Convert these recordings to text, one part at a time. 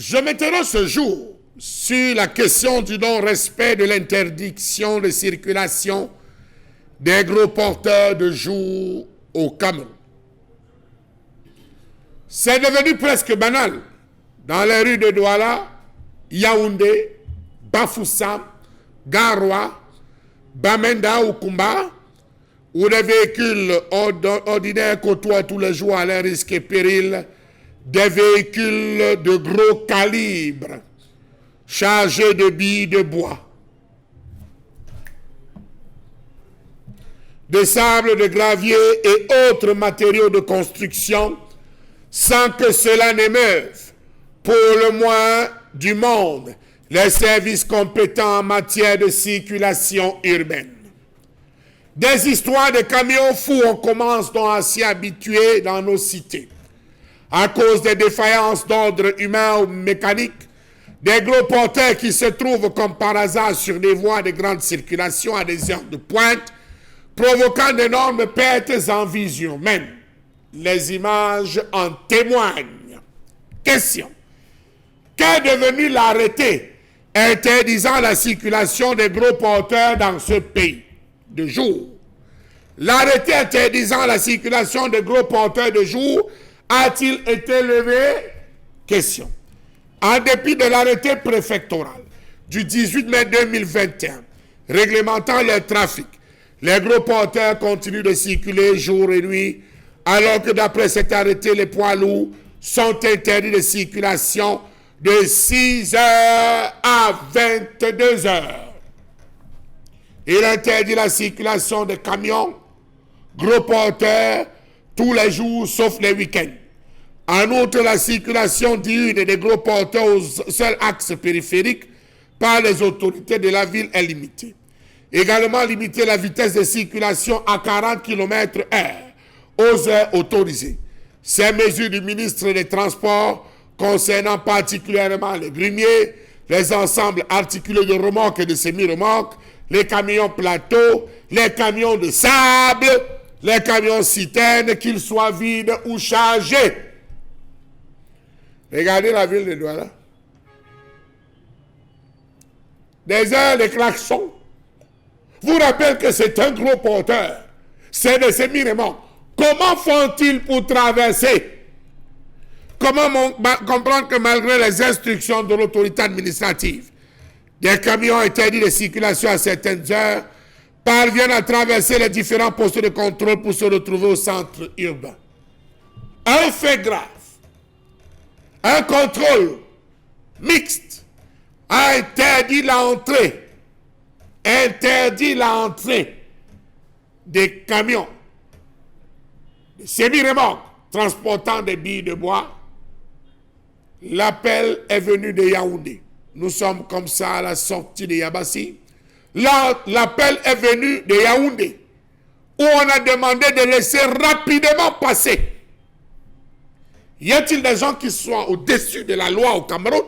Je m'interroge ce jour sur la question du non-respect de l'interdiction de circulation des gros porteurs de jour au Cameroun. C'est devenu presque banal dans les rues de Douala, Yaoundé, Bafoussam, Garoua, Bamenda ou Kumba, où les véhicules ordinaires côtoient tous les jours à leur risque et péril des véhicules de gros calibre chargés de billes de bois, de sable, de gravier et autres matériaux de construction, sans que cela n'émeuve, pour le moins du monde, les services compétents en matière de circulation urbaine. Des histoires de camions fous, on commence donc à s'y habituer dans nos cités. À cause des défaillances d'ordre humain ou mécanique, des gros porteurs qui se trouvent comme par hasard sur des voies de grande circulation à des heures de pointe, provoquant d'énormes pertes en vision même. Les images en témoignent. Question. Qu'est devenu l'arrêté interdisant la circulation des gros porteurs dans ce pays de jour? L'arrêté interdisant la circulation des gros porteurs de jour a-t-il été levé? Question. En dépit de l'arrêté préfectoral du 18 mai 2021 réglementant le trafic, les gros porteurs continuent de circuler jour et nuit, alors que d'après cet arrêté, les poids lourds sont interdits de circulation de 6 heures à 22 heures. Il interdit la circulation de camions, gros porteurs, tous les jours sauf les week-ends. En outre, la circulation diurne des gros porteurs au seul axe périphérique par les autorités de la ville est limitée. Également limiter la vitesse de circulation à 40 km/h aux heures autorisées. Ces mesures du ministre des Transports concernant particulièrement les grumiers, les ensembles articulés de remorques et de semi-remorques, les camions plateaux, les camions de sable, les camions citernes, qu'ils soient vides ou chargés. Regardez la ville de Douala. Des heures de klaxons vous rappelle que c'est un gros porteur. C'est de semi-remorques. Comment font-ils pour traverser? Comment comprendre que malgré les instructions de l'autorité administrative, des camions interdits de circulation à certaines heures parviennent à traverser les différents postes de contrôle pour se retrouver au centre urbain? Un fait grave, un contrôle mixte a interdit l'entrée des camions, des semi-remorques transportant des billes de bois. L'appel est venu de Yaoundé. Nous sommes comme ça à la sortie de Yabassi. L'appel est venu de Yaoundé, où on a demandé de laisser rapidement passer. Y a-t-il des gens qui soient au-dessus de la loi au Cameroun?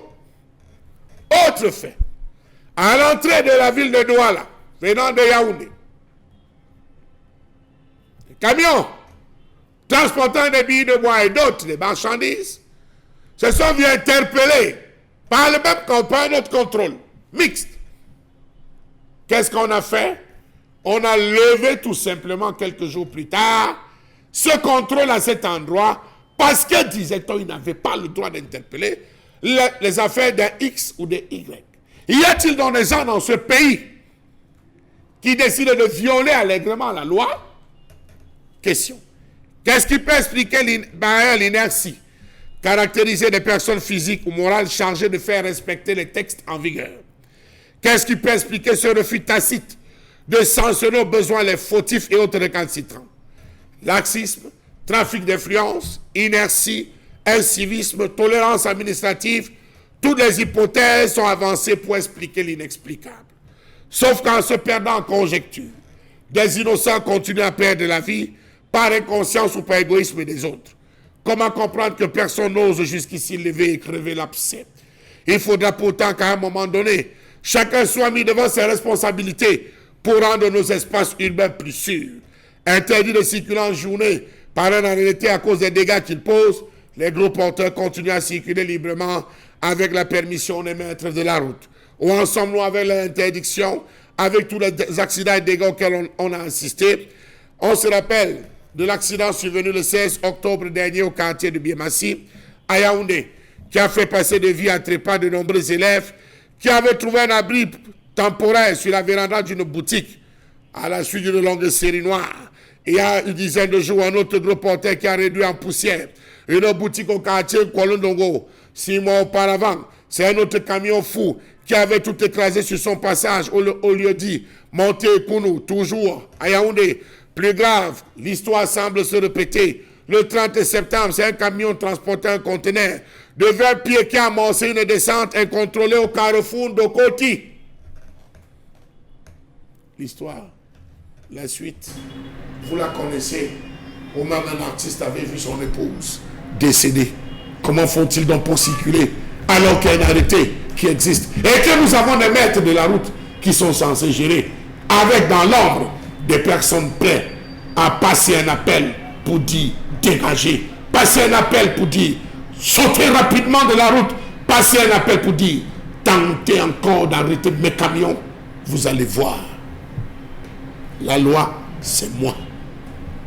Autre fait. À l'entrée de la ville de Douala, venant de Yaoundé, les camions transportant des billes de bois et d'autres, des marchandises, se sont vus interpellés par le même par notre contrôle mixte. Qu'est-ce qu'on a fait? On a levé tout simplement quelques jours plus tard ce contrôle à cet endroit parce que, disait-on, ils n'avaient pas le droit d'interpeller les affaires d'un X ou d'un Y. Y a-t-il donc des gens dans ce pays qui décident de violer allègrement la loi? Question. Qu'est-ce qui peut expliquer l'inertie caractériser des personnes physiques ou morales chargées de faire respecter les textes en vigueur? Qu'est-ce qui peut expliquer ce refus tacite de sanctionner au besoin les fautifs et autres récalcitrants? Laxisme, trafic d'influence, inertie, incivisme, tolérance administrative, toutes les hypothèses sont avancées pour expliquer l'inexplicable. Sauf qu'en se perdant en conjecture, des innocents continuent à perdre la vie par inconscience ou par égoïsme des autres. Comment comprendre que personne n'ose jusqu'ici lever et crever l'abcès? Il faudra pourtant qu'à un moment donné, chacun soit mis devant ses responsabilités pour rendre nos espaces urbains plus sûrs. Interdit de circuler en journée par un arrêté à cause des dégâts qu'il pose, les gros porteurs continuent à circuler librement avec la permission des maîtres de la route. Ou ensemble, nous, avec l'interdiction, avec tous les accidents et dégâts auxquels on a assisté. On se rappelle de l'accident survenu le 16 octobre dernier au quartier de Biemassi, à Yaoundé, qui a fait passer de vie à trépas de nombreux élèves qui avaient trouvé un abri temporaire sur la véranda d'une boutique à la suite d'une longue série noire. Il y a une dizaine de jours, un autre gros porteur qui a réduit en poussière une boutique au quartier Kolondongo. 6 mois auparavant, c'est un autre camion fou qui avait tout écrasé sur son passage au lieu dit Monté Kounou, toujours à Yaoundé. Plus grave, l'histoire semble se répéter. Le 30 septembre, c'est un camion transportant un conteneur de 20 pieds qui a amorcé une descente incontrôlée au carrefour de Koti. L'histoire, la suite, vous la connaissez. Au même un artiste avait vu son épouse décédée. Comment font-ils donc pour circuler alors qu'il y a une arrêté qui existe et que nous avons des maîtres de la route qui sont censés gérer avec dans l'ombre des personnes prêtes à passer un appel pour dire dégager, passer un appel pour dire sauter rapidement de la route, passer un appel pour dire tentez encore d'arrêter mes camions. Vous allez voir, la loi c'est moi.